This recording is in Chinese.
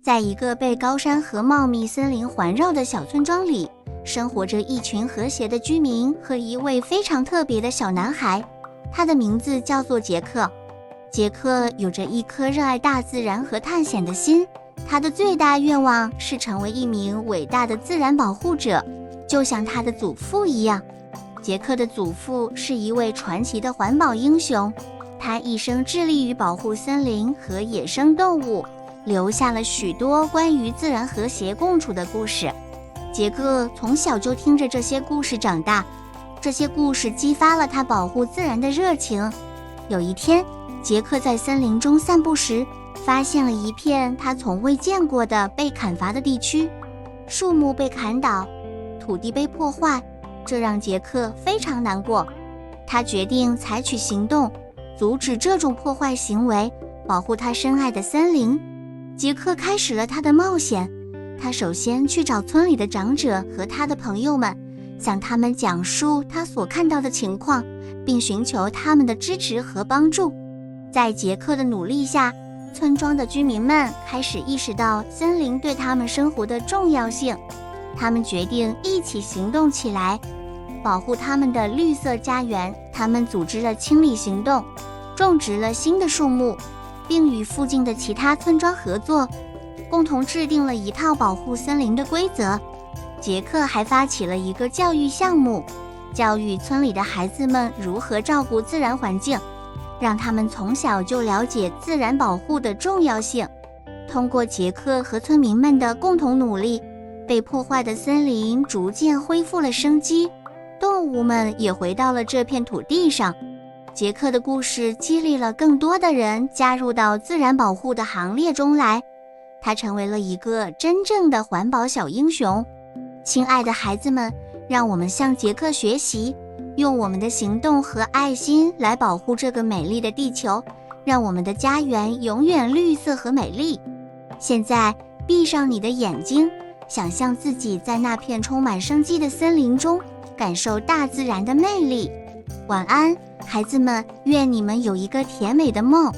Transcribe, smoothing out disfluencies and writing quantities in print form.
在一个被高山和茂密森林环绕的小村庄里，生活着一群和谐的居民和一位非常特别的小男孩，他的名字叫做杰克。杰克有着一颗热爱大自然和探险的心，他的最大愿望是成为一名伟大的自然保护者，就像他的祖父一样。杰克的祖父是一位传奇的环保英雄，他一生致力于保护森林和野生动物，留下了许多关于自然和谐共处的故事。杰克从小就听着这些故事长大，这些故事激发了他保护自然的热情。有一天，杰克在森林中散步时，发现了一片他从未见过的被砍伐的地区，树木被砍倒，土地被破坏，这让杰克非常难过。他决定采取行动，阻止这种破坏行为，保护他深爱的森林。杰克开始了他的冒险，他首先去找村里的长者和他的朋友们，向他们讲述他所看到的情况，并寻求他们的支持和帮助。在杰克的努力下，村庄的居民们开始意识到森林对他们生活的重要性，他们决定一起行动起来，保护他们的绿色家园。他们组织了清理行动，种植了新的树木，并与附近的其他村庄合作，共同制定了一套保护森林的规则。杰克还发起了一个教育项目，教育村里的孩子们如何照顾自然环境，让他们从小就了解自然保护的重要性。通过杰克和村民们的共同努力，被破坏的森林逐渐恢复了生机，动物们也回到了这片土地上。杰克的故事激励了更多的人加入到自然保护的行列中来，他成为了一个真正的环保小英雄。亲爱的孩子们，让我们向杰克学习，用我们的行动和爱心来保护这个美丽的地球，让我们的家园永远绿色和美丽。现在闭上你的眼睛，想象自己在那片充满生机的森林中，感受大自然的魅力。晚安，孩子们，愿你们有一个甜美的梦。